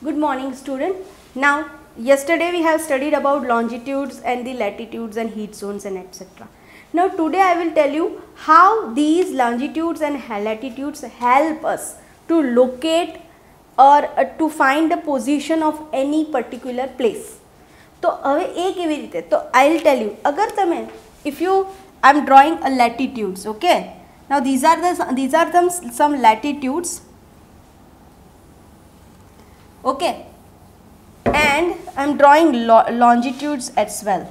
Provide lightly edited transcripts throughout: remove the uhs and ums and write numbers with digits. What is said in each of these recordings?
Good morning, student. Now, yesterday we have studied about longitudes and the latitudes and heat zones and etc. Now, today I will tell you how these longitudes and latitudes help us to locate or to find the position of any particular place. तो હવે એ કેવી રીતે? તો I will tell you. अगर તમે, if you, I am drawing a latitudes, okay? Now these are some latitudes, okay, and I am drawing longitudes as well.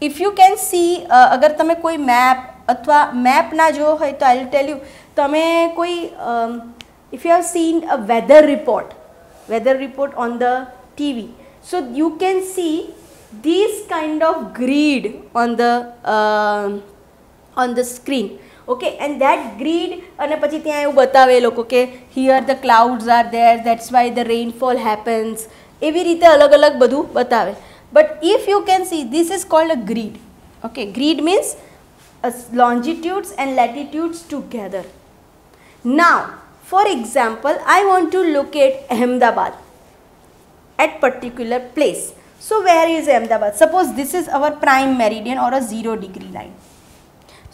If you can see, अगर તમે કોઈ મેપ અથવા મેપ ના જો હોય તો I will tell you, તમે કોઈ if you have seen a weather report on the TV, so you can see this kind of grid on the screen, okay, and that grid અને પછી ત્યાં એવું બતાવે લોકો કે here the clouds are there, that's why the rainfall happens, એવી રીતે અલગ અલગ બધું બતાવે. But if you can see, this is called a grid, okay. Grid means longitudes and latitudes together. Now for example, I want to locate Ahmedabad at particular place. So where is Ahmedabad? Suppose this is our prime meridian or a 0 degree line.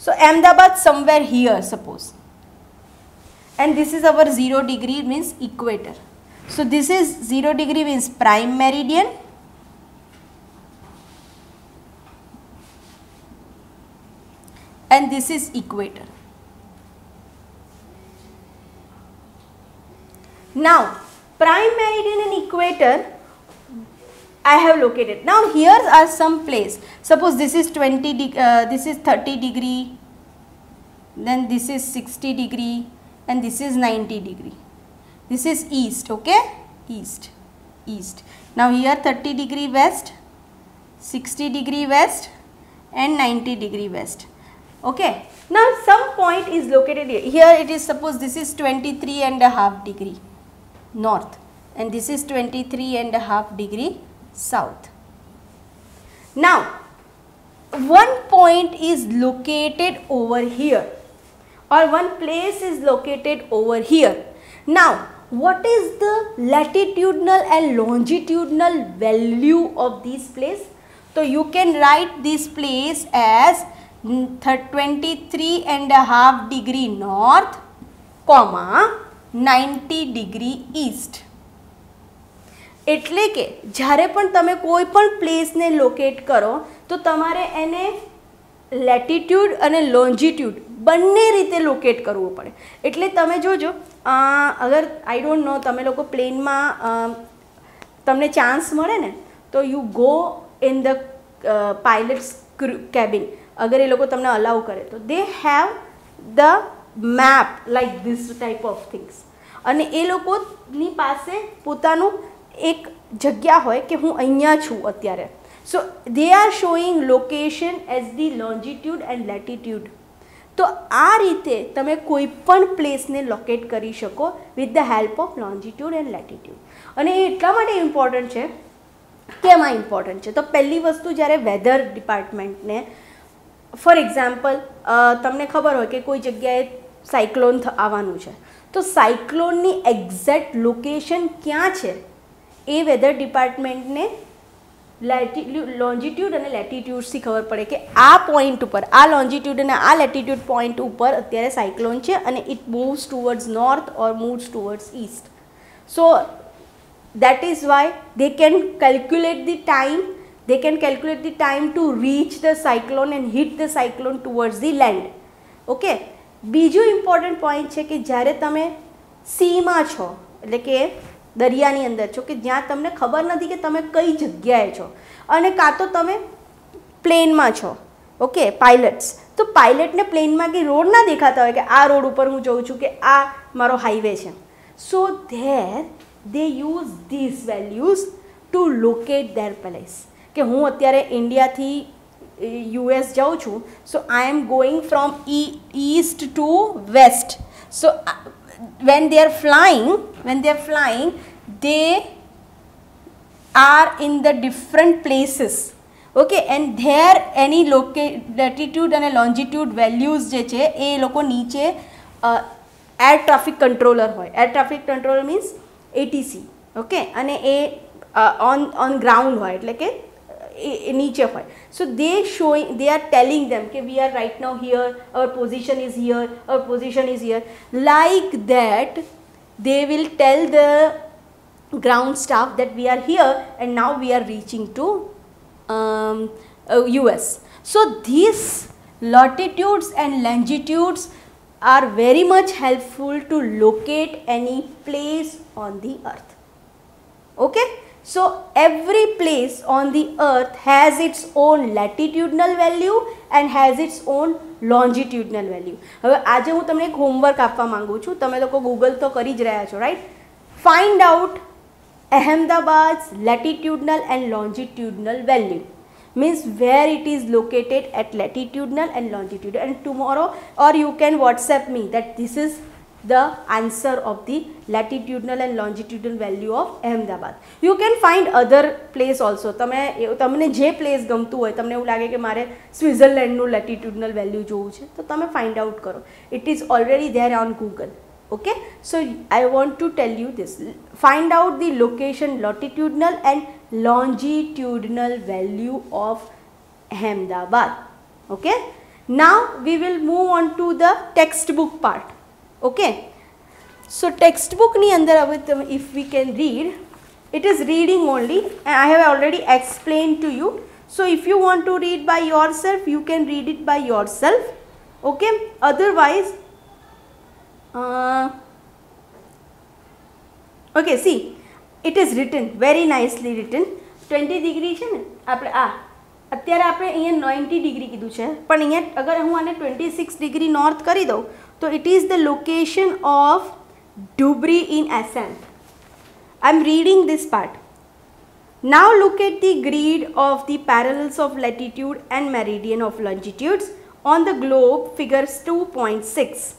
So Ahmedabad somewhere here, suppose, and this is our 0 degree means equator. So this is 0 degree means prime meridian, and this is equator. Now prime meridian and equator I have located. Now here are some place. Suppose this is this is 30 degree, then this is 60 degree, and this is 90 degree. This is east, okay, east. Now here 30 degree west, 60 degree west, and 90 degree west, okay. Now some point is located here. Here it is, suppose this is 23.5 degree north, and this is 23.5 degree south. Now one point is located over here, or one place is located over here. Now what is the latitudinal and longitudinal value of this place? So you can write this place as 23.5 degree north, comma 90 degree east. એટલે કે જ્યારે પણ તમે કોઈ પણ પ્લેસને locate કરો તો તમારે એને લેટિટ્યુડ અને લોન્જિટ્યુડ બંને રીતે લોકેટ કરવું પડે. એટલે તમે જોજો, અગર આઈ ડોન્ટ નો, તમે લોકો પ્લેનમાં તમને ચાન્સ મળે ને તો you go in the pilots cabin, અગર એ લોકો તમને અલાઉ કરે તો they have the map like this type of things, અને એ લોકોની પાસે પોતાનું એક જગ્યા હોય કે હું અહીંયા છું અત્યારે. So they are showing location as the longitude and latitude. તો આ રીતે તમે કોઈ પણ પ્લેસને લોકેટ કરી શકો with the help of longitude and latitude. અને એ એટલા માટે ઇમ્પોર્ટન્ટ છે. કેમ આ ઇમ્પોર્ટન્ટ છે? તો પહેલી વસ્તુ, જ્યારે વેધર ડિપાર્ટમેન્ટને ફોર એક્ઝામ્પલ તમને ખબર હોય કે કોઈ જગ્યાએ સાયક્લોન આવવાનું છે, તો સાયક્લોનની એક્ઝેક્ટ લોકેશન ક્યાં છે એ વેધર ડિપાર્ટમેન્ટને લોન્જિટ્યુડ અને લેટિટ્યુડથી ખબર પડે કે આ પોઈન્ટ ઉપર, આ લોન્જિટ્યુડ અને આ લેટિટ્યુડ પોઈન્ટ ઉપર અત્યારે સાયક્લોન છે અને it moves towards north or moves towards East. So that is why they can calculate the time to reach the cyclone and hit the cyclone towards the land, okay. બીજું important point છે કે જ્યારે તમે સીમાં છો, એટલે કે દરિયાની અંદર છો, કે જ્યાં તમને ખબર નથી કે તમે કઈ જગ્યાએ છો, અને કાં તો તમે પ્લેનમાં છો, ઓકે, પાયલટ્સ. તો પાયલટને પ્લેનમાં કે રોડ ના દેખાતા હોય કે આ રોડ ઉપર હું જઉં છું કે આ મારો હાઈવે છે. સો there they use these values to locate their place. કે હું અત્યારે ઇન્ડિયાથી US જાઉં છું, so I am going from east to west. So when they are flying, they are in the different places, okay, and there any latitude and longitude values જે છે એ લોકો નીચે air traffic controller હોય. Air traffic controller means ATC, okay, અને એ on ground હોય, એટલે કે એ નીચે હોય. સો they are telling them કે we are right now here, our position is here, our position is here. Like that they will tell the ground staff that we are here and now we are reaching to US. So these latitudes and longitudes are very much helpful to locate any place on the earth. Okay, so every place on the earth has its own latitudinal value and has its own longitudinal value. હવે આજે હું તમને એક homework આપવા માંગુ છું. તમે લોકો ગૂગલ તો કરી જ રહ્યા છો, right? Find out Ahmedabad's latitudinal and longitudinal value, means where it is located at latitudinal and longitudinal, and tomorrow or you can WhatsApp me that this is the answer of the latitudinal and longitudinal value of Ahmedabad. You can find other place also. તમને જે place ગમતું હોય, તમને એવું લાગે કે મારે સ્વિટ્ઝરલેન્ડનું લેટિટ્યુડનલ value જોવું છે, તો તમે ફાઇન્ડ આઉટ કરો. It is already there on Google. Okay, so I want to tell you this. Find out the location, latitudinal and longitudinal value of Ahmedabad. Okay, now we will move on to the textbook part. Okay, so textbook ni andar if we can read, it is reading only, and I have already explained to you. So if you want to read by yourself, you can read it by yourself. Okay, otherwise okay, see, it is written very nicely written. 20 degree છે ને, આપણે અત્યારે આપણે અહીંયા 90 degree કીધું છે, પણ અહીંયા અગર હું આને 26 ડિગ્રી નોર્થ કરી દઉં તો it is the location of Dhubri in Assam. I am reading this part. Now look at the grid of the parallels of latitude and meridian of longitudes on the globe, figures 2.6.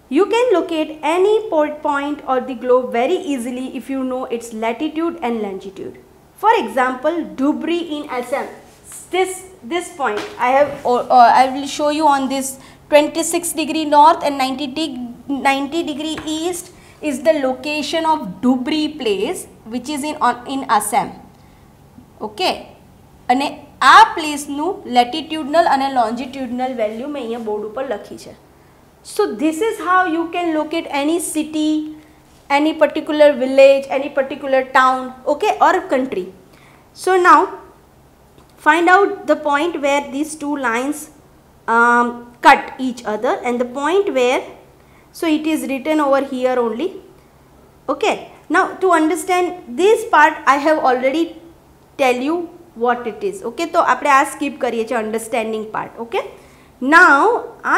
You can locate any point on the globe very easily if you know its latitude and longitude. For example, Dhubri in Assam. This point I will show you on this 26 degree north and 90 degree east is the location of Dhubri place, which is in Assam. Okay, અને આ પ્લેસનું લેટિટ્યુડનલ અને લોન્જિટ્યુડનલ value મેં અહીંયા board ઉપર લખી છે. So this is how you can locate any city, any particular village, any particular town, okay, or country. So now find out the point where these two lines cut each other, and the point where, so it is written over here only. Okay, now to understand this part I have already tell you what it is. Okay, so આપણે આ skip કરીએ છીએ understanding part. Okay, now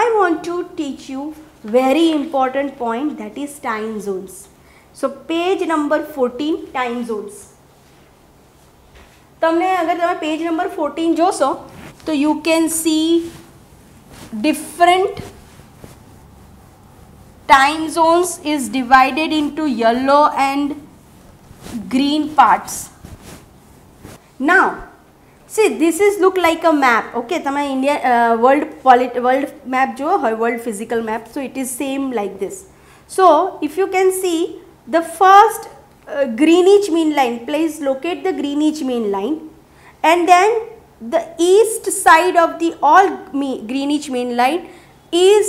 I want to teach you very important point, that is time zones. So page number 14, time zones. તમને અગર તમે page number 14 જોશો તો you can see different time zones is divided into yellow and green parts. Now see, this is look like a map. Okay, તમે India world map જો હોય, world physical map, so it is same like this. So if you can see the first Greenwich Mean Line, please locate the Greenwich Mean Line, and then the east side of the all Greenwich Mean Line is,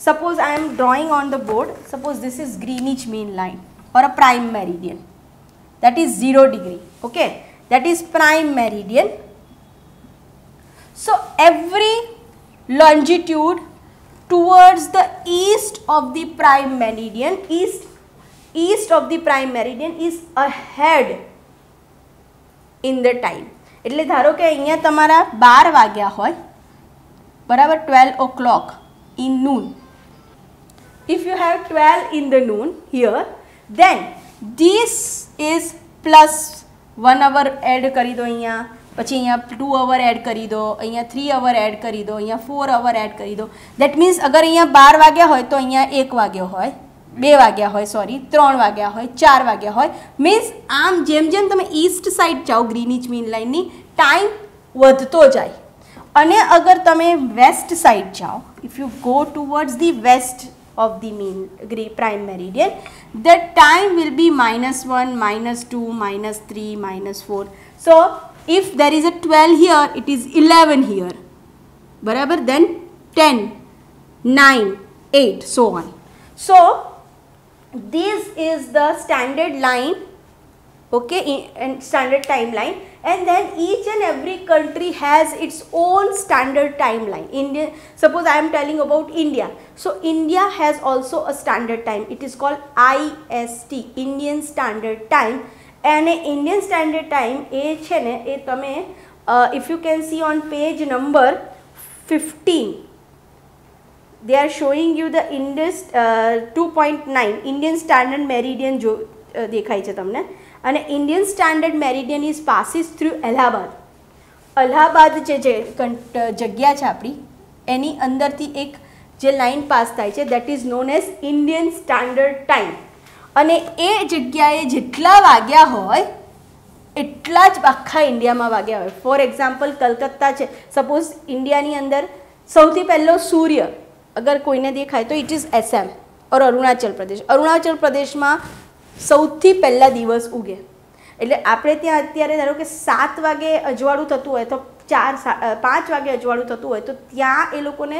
suppose I am drawing on the board, suppose this is Greenwich Mean Line or a prime meridian, that is 0 degree. Okay, that is prime meridian. So every longitude towards the east of the prime meridian, east of the prime meridian is ahead in the time. એટલે ધારો કે અહીંયા તમારા 12 વાગ્યા હોય, બરાબર, 12 o'clock in noon. If you have 12 in the noon here, then this is plus 1 hour add કરી દો અહીંયા, પછી અહીંયા 2 hour add કરી દો, અહીંયા 3 hour add કરી દો, અહીંયા 4 hour add કરી દો. That means અગર અહીંયા 12 વાગ્યા હોય તો અહીંયા 1 વાગ્યો હોય, 2 વાગ્યા હોય, સોરી 3 વાગ્યા હોય, 4 વાગ્યા હોય. મીન્સ આમ જેમ જેમ તમે ઈસ્ટ સાઈડ જાઓ ગ્રીનિચ મીન લાઇનની, ટાઈમ વધતો જાય. અને અગર તમે વેસ્ટ સાઈડ જાઓ, if you go towards the west of the prime meridian, the time will be -1, -2, -3, -4. So if there is a 12 here, it is 11 here, barabar, then 10, 9, 8, so on. So this is the standard line, okay, and standard timeline, and then each and every country has its own standard timeline. India, suppose I am telling about India, so India has also a standard time. It is called IST, Indian Standard Time. And Indian Standard Time if you can see on page number 15, they are showing you the Indus 2.9 Indian Standard Meridian जो देखाई છે તમને, અને Indian Standard Meridian is passes through Allahabad. Allahabad જે જગ્યા છે આપણી, એની અંદરથી એક જે લાઇન પાસ થાય છે, that is known as Indian standard time. અને એ જગ્યાએ જેટલા વાગ્યા હોય એટલા જ આખા ઇન્ડિયામાં વાગ્યા હોય. ફોર એક્ઝામ્પલ કલકત્તા છે, સપોઝ ઇન્ડિયાની અંદર સૌથી પહેલો સૂર્ય અગર કોઈને દેખાય તો ઇટ ઇઝ એસએમ ઓર અરુણાચલ પ્રદેશ. અરુણાચલ પ્રદેશમાં સૌથી પહેલા દિવસ ઉગે. એટલે આપણે ત્યાં અત્યારે ધારો કે 7 વાગે અજવાળું થતું હોય તો 5 વાગે અજવાળું થતું હોય તો ત્યાં એ લોકોને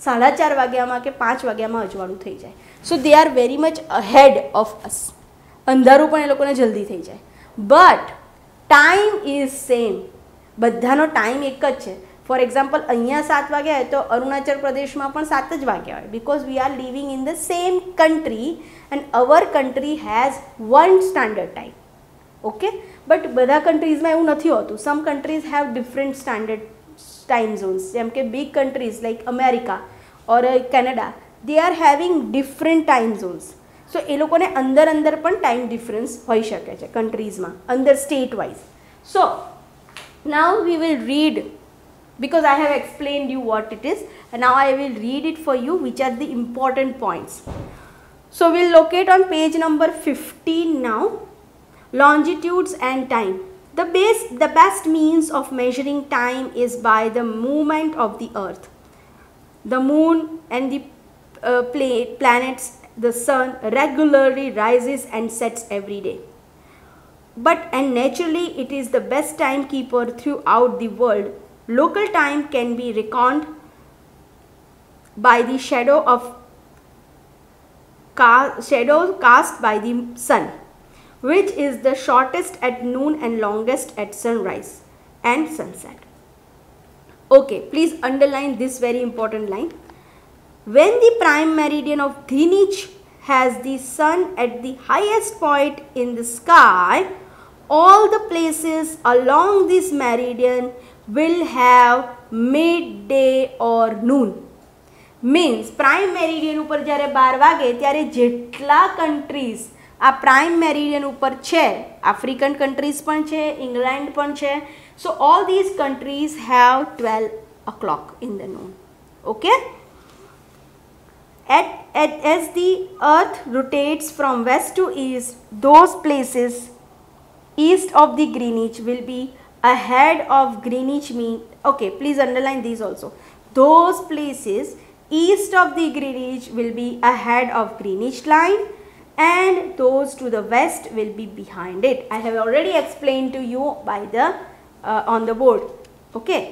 4:30 વાગ્યામાં કે 5 વાગ્યામાં અજવાળું થઈ જાય. So they are very much ahead of us. અંધારું પણ એ લોકોને જલ્દી થઈ જાય. બટ ટાઈમ ઇઝ સેમ, બધાનો ટાઈમ એક જ છે. ફોર એક્ઝામ્પલ અહીંયા 7 વાગ્યા હોય તો અરુણાચલ પ્રદેશમાં પણ 7 જ વાગ્યા હોય, because we are living in the same country and our country has one standard time. Okay, but બધા કન્ટ્રીઝમાં એવું નથી હોતું. Some countries have different standard time zones, જેમ કે big countries like America or Canada, they are having different time zones. So એ લોકોને અંદર અંદર પણ ટાઈમ ડિફરન્સ હોઈ શકે છે કન્ટ્રીઝમાં, અંદર state wise. So now we will read, because I have explained you what it is, and now I will read it for you, which are the important points. So we'll locate on page number 15 now. Longitudes and time. The best means of measuring time is by the movement of the earth, the moon and the planets. The sun regularly rises and sets every day, and naturally it is the best timekeeper throughout the world. Local time can be reckoned by the shadow cast by the sun, which is the shortest at noon and longest at sunrise and sunset. Okay, please underline this very important line. When the prime meridian of Greenwich has the sun at the highest point in the sky, all the places along this meridian will have midday or noon. Means prime meridian ઉપર જ્યારે 12 વાગે ત્યારે જેટલા countries આ prime meridian ઉપર છે, African countries પણ છે, ઇંગ્લેન્ડ પણ છે, સો all these countries have 12 o'clock in the noon. Okay? As the earth rotates from west to east, those places east of the Greenwich will be ahead of Greenwich mean. Okay, please underline these also. Those places east of the Greenwich will be ahead of Greenwich line, and those to the west will be behind it. I have already explained to you by the on the board. Okay.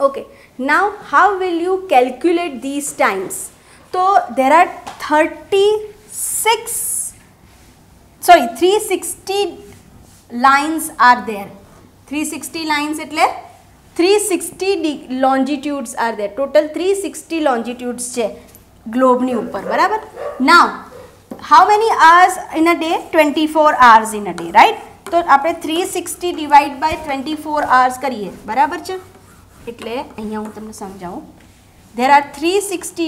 Okay, now how will you calculate these times? So there are 360 lines are there. 360 lines એટલે 360 longitudes are there. Total 360 longitudes છે ગ્લોબની ઉપર, બરાબર. Now how many hours in a day? 24 hours in a day, right? તો આપણે 360 divide by 24 hours કરીએ, બરાબર છે. એટલે અહીંયા હું તમને સમજાવું. There are 360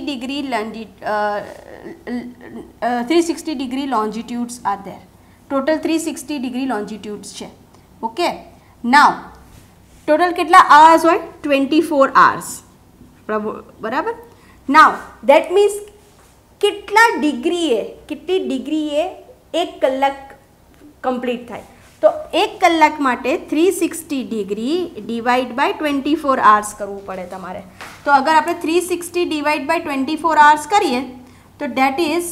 degree longitudes are there. Total 360 degree longitudes છે. Okay. Now total કેટલા hours હોય? 24 hours, બરાબર. Now that means કેટલી ડિગ્રીએ 1 કલાક કમ્પ્લીટ થાય. તો 1 કલાક માટે 360 ડિગ્રી ડિવાઈડ બાય 24 આર્સ કરવું પડે તમારે. તો અગર આપણે 360 ડિવાઈડ બાય 24 આર્સ કરીએ તો that is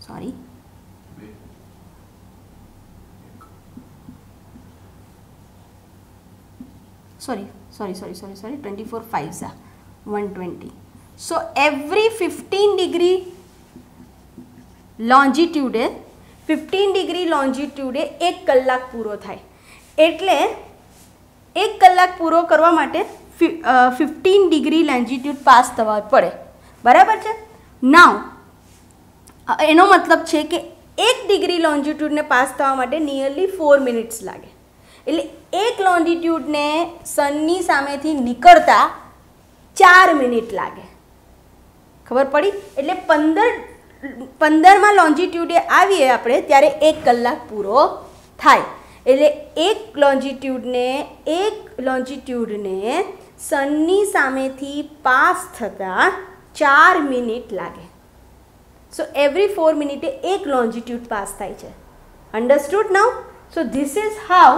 sorry 24 5s are 120. So every 15 degree longitude 1 કલાક પૂરો થાય. એટલે 1 કલાક પૂરો કરવા માટે 15 ડિગ્રી લેન્જિટ્યુડ પાસ થવા પડે. બરાબર છે. નાવ એનો મતલબ છે કે 1 ડિગ્રી લોન્જિટ્યુડને પાસ થવા માટે નિયરલી 4 મિનિટ્સ લાગે. એટલે 1 લોન્જિટ્યુડને સનની સામેથી નીકળતા 4 મિનિટ લાગે. ખબર પડી? એટલે 15માં લોન્જિટ્યુડે આવીએ આપણે ત્યારે 1 કલાક પૂરો થાય. એટલે 1 લોન્જિટ્યુડને સનની સામેથી પાસ થતાં 4 મિનિટ લાગે. સો એવરી 4 મિનિટે 1 લોન્જિટ્યુડ પાસ થાય છે. Understood now? So this is how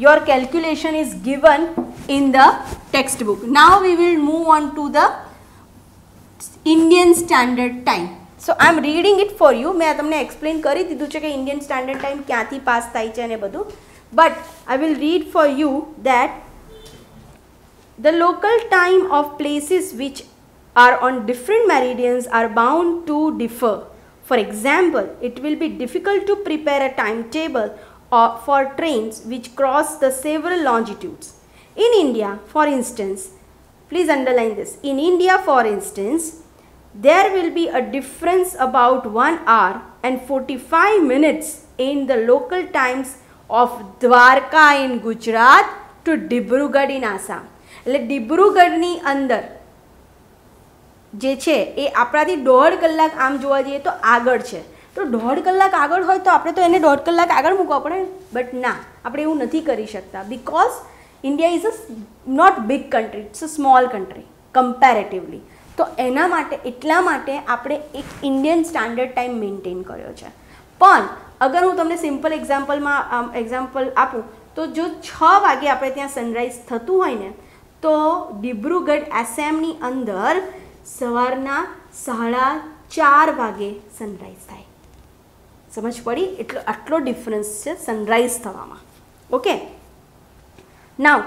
your calculation is given in the textbook. Now we will move on to the Indian Standard Time. So I am reading it for you. મેં તમને explain કરી દીધું છે કે Indian Standard Time ક્યાંથી pass થાય છે અને બધું. But I will read for you that the local time of places which are on different meridians are bound to differ. For example, it will be difficult to prepare a timetable for trains which cross the several longitudes. In India, for instance, please underline this. In India, for instance, there will be a difference about 1 hour and 45 minutes in the local times of Dwarka in Gujarat to Dibrugarh in Assam. એટલે ડિબ્રુગઢની અંદર જે છે એ આપણાથી 1.5 કલાક આમ જોવા જઈએ તો આગળ છે. તો 1.5 કલાક આગળ હોય તો આપણે તો એને 1.5 કલાક આગળ મૂકવા પડે. બટ ના, આપણે એવું નથી કરી શકતા. Because India is a not big country, it's a small country comparatively. તો એના માટે એટલા માટે આપણે એક ઇન્ડિયન સ્ટાન્ડર્ડ ટાઈમ મેન્ટેન કર્યો છે. પણ અગર હું તમને સિમ્પલ એક્ઝામ્પલ આપું તો જો 6 વાગે આપણે ત્યાં સનરાઈઝ થતું હોય ને તો ડિબ્રુગઢ આસામની અંદર સવારના 4:30 વાગે સનરાઈઝ થાય. સમજ પડી? એટલે આટલો ડિફરન્સ છે સનરાઈઝ થવામાં. Okay. Now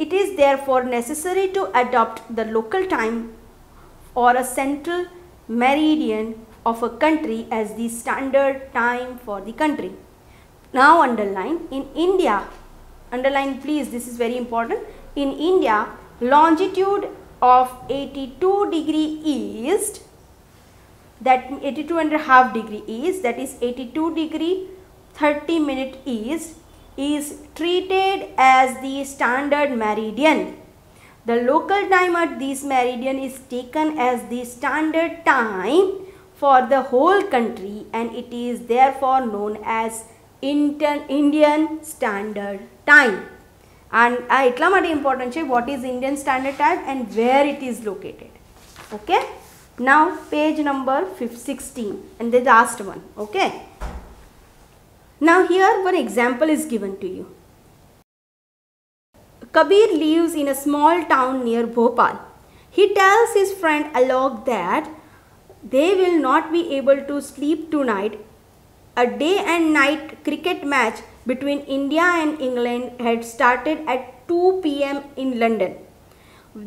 it is therefore necessary to adopt the local time or a central meridian of a country as the standard time for the country. Now underline, in India, underline please, this is very important. In India, longitude of 82 degree east, that 82.5 degree east, that is 82 degree 30 minute east, is treated as the standard meridian. The local time at this meridian is taken as the standard time for the whole country and it is therefore known as Indian Standard Time. And એટલા માટે important છે what is Indian Standard Time and where it is located. Okay. Now page number 16 and the last one. Okay. Now here one example is given to you. Kabir lives in a small town near Bhopal. He tells his friend Alok that they will not be able to sleep tonight. A day and night cricket match between India and England had started at 2 p.m. in London.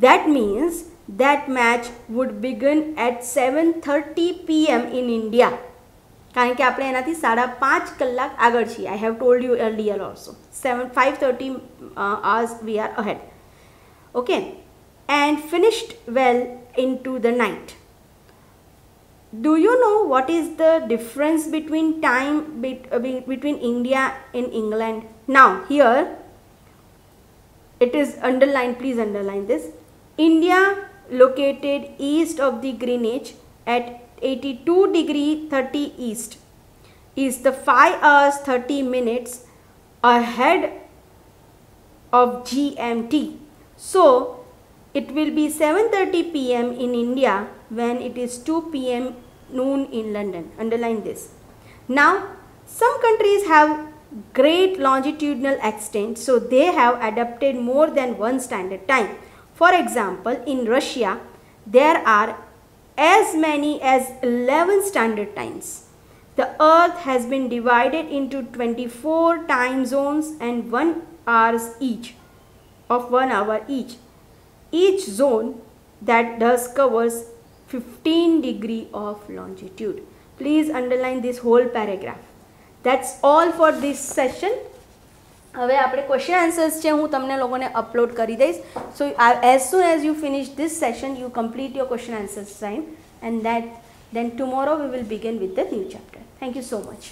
That means that match would begin at 7:30 p.m. in India. કારણ કે આપણે એનાથી 5.5 કલાક આગળ છીએ. I have told you earlier also. 5:30 hours we are ahead. Okay. And finished well into the night. Do you know what is the difference between time between India and England? Now here it is underlined, please underline this. India located east of the Greenwich at 82 degree 30 east is the 5 hours 30 minutes ahead of GMT. So it will be 7:30 p.m. in India when it is 2 p.m. noon in London. Underline this. Now, some countries have great longitudinal extent, so they have adopted more than one standard time. For example, in Russia, there are as many as 11 standard times. The earth has been divided into 24 time zones and 1 hours each, of 1 hour each. Each zone that does covers 15 degree of longitude. Please underline this whole paragraph. That's all for this session. હવે આપણે question answers છે હું તમને લોકોને upload કરી દઈશ. સો as soon as you finish this session you complete your question answers time, and then tomorrow we will begin with the new chapter. Thank you so much.